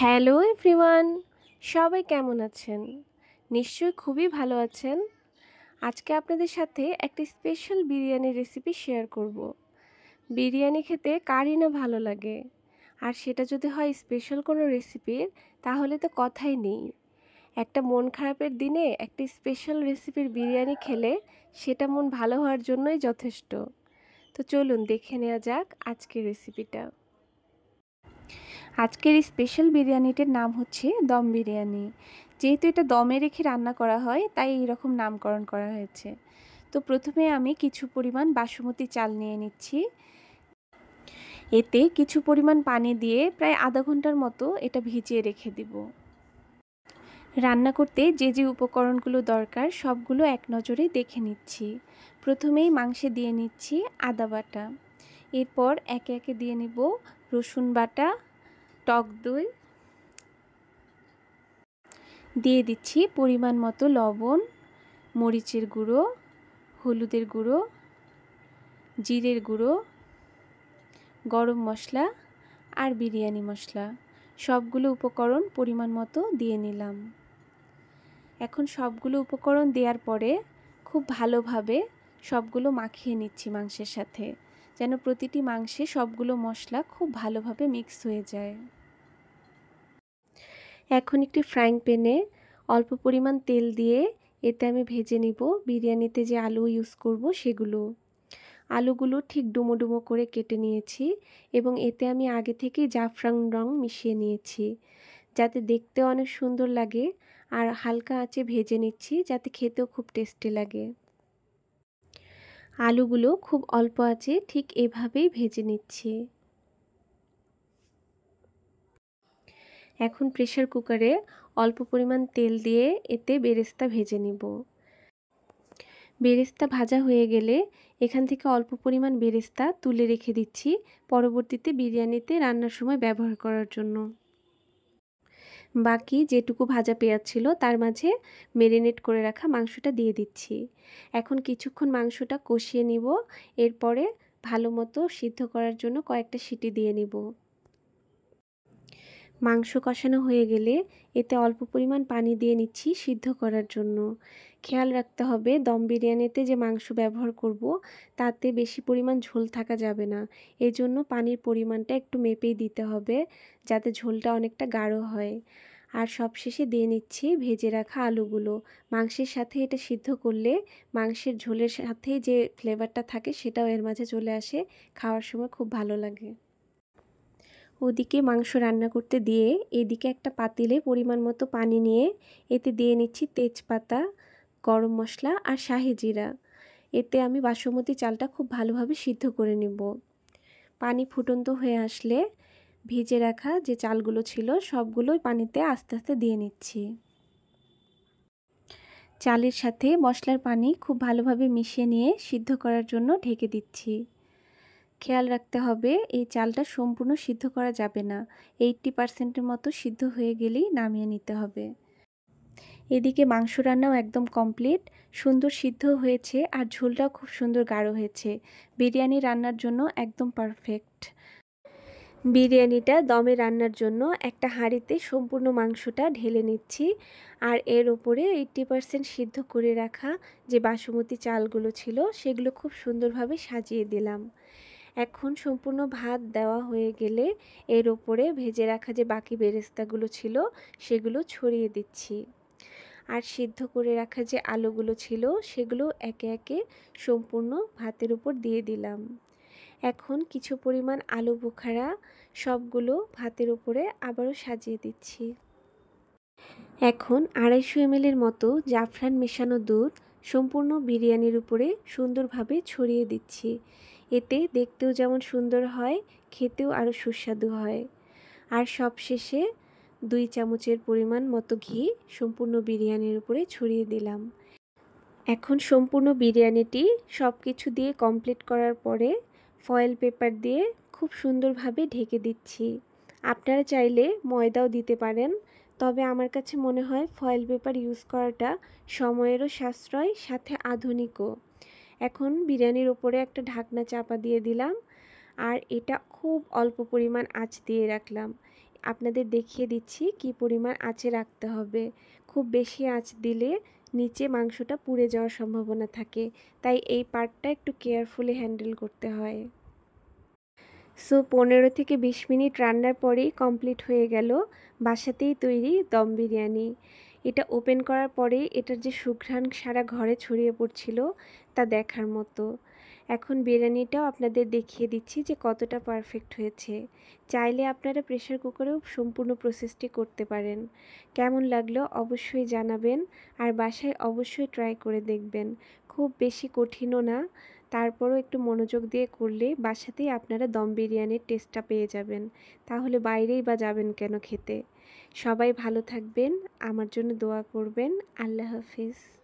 Hello everyone, সবাই কেমন আছেন? নিশ্চয়ই খুবই ভালো আছেন। আজকে আপনাদের সাথে একটা স্পেশাল বিরিয়ানির রেসিপি শেয়ার করব। বিরিয়ানি খেতে কারই না ভালো লাগে, আর সেটা যদি হয় স্পেশাল কোনো রেসিপির, তাহলে তো কথাই নেই। একটা মন খারাপের দিনে একটা স্পেশাল রেসিপির বিরিয়ানি খেলে সেটা মন ভালো হওয়ার জন্যই যথেষ্ট। তো চলুন দেখে নেওয়া যাক আজকের রেসিপিটা। আজকের এই স্পেশাল বিরিয়ানিটির নাম হচ্ছে দম বিরিয়ানি। যেহেতু এটা দমে রেখে রান্না করা হয়, তাই এইরকম নামকরণ করা হয়েছে। তো প্রথমে আমি কিছু পরিমাণ বাসমতি চাল নিয়ে নিচ্ছি। এতে কিছু পরিমাণ পানি দিয়ে প্রায় আধা ঘন্টার মতো এটা ভিজিয়ে রেখে দিব। রান্না করতে যে যে উপকরণগুলো দরকার সবগুলো এক নজরে দেখে নিচ্ছি। প্রথমেই মাংসে দিয়ে নিচ্ছি আদা বাটা, এরপর একে একে দিয়ে নিব রসুন বাটা, টক দই, দিয়ে দিচ্ছি পরিমাণ মতো লবণ, মরিচের গুঁড়ো, হলুদের গুঁড়ো, জিরের গুঁড়ো, গরম মশলা আর বিরিয়ানি মশলা। সবগুলো উপকরণ পরিমাণ মতো দিয়ে নিলাম। এখন সবগুলো উপকরণ দেওয়ার পরে খুব ভালোভাবে সবগুলো মাখিয়ে নিচ্ছি মাংসের সাথে, যেন প্রতিটি মাংসে সবগুলো মশলা খুব ভালোভাবে মিক্স হয়ে যায়। এখন একটি ফ্রাইং প্যানে অল্প পরিমাণ তেল দিয়ে এতে আমি ভেজে নিব বিরিয়ানিতে যে আলু ইউজ করব সেগুলো। আলুগুলো ঠিক ডুমো ডুমো করে কেটে নিয়েছি এবং এতে আমি আগে থেকেই জাফরান রং মিশিয়ে নিয়েছি, যাতে দেখতে অনেক সুন্দর লাগে। আর হালকা আঁচে ভেজে নিচ্ছি যাতে খেতেও খুব টেস্টি লাগে। আলুগুলো খুব অল্প আঁচে ঠিক এভাবেই ভেজে নিচ্ছি। এখন প্রেসার কুকারে অল্প পরিমাণ তেল দিয়ে এতে বেরেস্তা ভেজে নিব। বেরেস্তা ভাজা হয়ে গেলে এখান থেকে অল্প পরিমাণ বেরেস্তা তুলে রেখে দিচ্ছি পরবর্তীতে বিরিয়ানিতে রান্নার সময় ব্যবহার করার জন্য। বাকি যেটুকু ভাজা পেঁয়াজ ছিল তার মাঝে ম্যারিনেট করে রাখা মাংসটা দিয়ে দিচ্ছি। এখন কিছুক্ষণ মাংসটা কষিয়ে নিব, এরপরে ভালো মতো সিদ্ধ করার জন্য কয়েকটা সিটি দিয়ে নিব। মাংস কষানো হয়ে গেলে এতে অল্প পরিমাণ পানি দিয়ে নিচ্ছি সিদ্ধ করার জন্য। খেয়াল রাখতে হবে দম বিরিয়ানিতে যে মাংস ব্যবহার করব তাতে বেশি পরিমাণ ঝোল থাকা যাবে না, এজন্য পানির পরিমাণটা একটু মেপেই দিতে হবে যাতে ঝোলটা অনেকটা গাঢ় হয়। আর সবশেষে দিয়ে নিচ্ছি ভেজে রাখা আলুগুলো। মাংসের সাথে এটা সিদ্ধ করলে মাংসের ঝোলের সাথে যে ফ্লেভারটা থাকে সেটাও এর মাঝে চলে আসে, খাওয়ার সময় খুব ভালো লাগে। ওদিকে মাংস রান্না করতে দিয়ে এদিকে একটা পাতিলে পরিমাণ মতো পানি নিয়ে এতে দিয়ে নিচ্ছি তেজপাতা, গরম মশলা আর শাহি জিরা। এতে আমি বাসমতি চালটা খুব ভালোভাবে সিদ্ধ করে নেব। পানি ফুটন্ত হয়ে আসলে ভিজে রাখা যে চালগুলো ছিল সবগুলোই পানিতে আস্তে আস্তে দিয়ে নিচ্ছি। চালের সাথে মশলার পানি খুব ভালোভাবে মিশিয়ে নিয়ে সিদ্ধ করার জন্য ঢেকে দিচ্ছি। খেয়াল রাখতে হবে এই চালটা সম্পূর্ণ সিদ্ধ করা যাবে না, 80% মতো সিদ্ধ হয়ে গেলেই নামিয়ে নিতে হবে। এদিকে মাংস রান্নাও একদম কমপ্লিট, সুন্দর সিদ্ধ হয়েছে আর ঝোলটাও খুব সুন্দর গাঢ় হয়েছে। বিরিয়ানি রান্নার জন্য একদম পারফেক্ট। বিরিয়ানিটা দমে রান্নার জন্য একটা হাঁড়িতে সম্পূর্ণ মাংসটা ঢেলে নিচ্ছি আর এর ওপরে 80% সিদ্ধ করে রাখা যে বাসমতি চালগুলো ছিল সেগুলো খুব সুন্দরভাবে সাজিয়ে দিলাম। এখন সম্পূর্ণ ভাত দেওয়া হয়ে গেলে এর ওপরে ভেজে রাখা যে বাকি বেরেস্তাগুলো ছিল সেগুলো ছড়িয়ে দিচ্ছি। আর সিদ্ধ করে রাখা যে আলুগুলো ছিল সেগুলো একে একে সম্পূর্ণ ভাতের উপর দিয়ে দিলাম। এখন কিছু পরিমাণ আলু বোখারা সবগুলো ভাতের উপরে আবারও সাজিয়ে দিচ্ছি। এখন 250 ml মতো জাফরান মেশানো দুধ সম্পূর্ণ বিরিয়ানির উপরে সুন্দরভাবে ছড়িয়ে দিচ্ছি। এতে দেখতেও যেমন সুন্দর হয়, খেতেও আরও সুস্বাদু হয়। আর সবশেষে 2 চামচের পরিমাণ মতো ঘি সম্পূর্ণ বিরিয়ানির উপরে ছড়িয়ে দিলাম। এখন সম্পূর্ণ বিরিয়ানিটি সব কিছু দিয়ে কমপ্লিট করার পরে ফয়েল পেপার দিয়ে খুব সুন্দরভাবে ঢেকে দিচ্ছি। আপনারা চাইলে ময়দাও দিতে পারেন, তবে আমার কাছে মনে হয় ফয়েল পেপার ইউজ করাটা সময়েরও সাশ্রয়, সাথে আধুনিকও। এখন বিরিয়ানির ওপরে একটা ঢাকনা চাপা দিয়ে দিলাম আর এটা খুব অল্প পরিমাণ আঁচ দিয়ে রাখলাম। আপনাদের দেখিয়ে দিচ্ছি কি পরিমাণ আঁচে রাখতে হবে। খুব বেশি আঁচ দিলে নিচে মাংসটা পুড়ে যাওয়ার সম্ভাবনা থাকে, তাই এই পার্টটা একটু কেয়ারফুলি হ্যান্ডেল করতে হয়। সো 15 থেকে 20 মিনিট রান্নার পরেই কমপ্লিট হয়ে গেল বাসাতেই তৈরি দম বিরিয়ানি। এটা ওপেন করার পরেই এটার যে সুঘ্রাণ সারা ঘরে ছড়িয়ে পড়ছিল তা দেখার মতো। এখন বিরিয়ানিটাও আপনাদের দেখিয়ে দিচ্ছি যে কতটা পারফেক্ট হয়েছে। চাইলে আপনারা প্রেসার কুকারেও সম্পূর্ণ প্রসেসটি করতে পারেন। কেমন লাগলো অবশ্যই জানাবেন, আর বাসায় অবশ্যই ট্রাই করে দেখবেন। খুব বেশি কঠিনও না, তারপরও একটু মনোযোগ দিয়ে করলে বাসাতেই আপনারা দম বিরিয়ানির টেস্টটা পেয়ে যাবেন। তাহলে বাইরেই বা যাবেন কেন খেতে। সবাই ভালো থাকবেন, আমার জন্য দোয়া করবেন। আল্লাহ হাফিজ।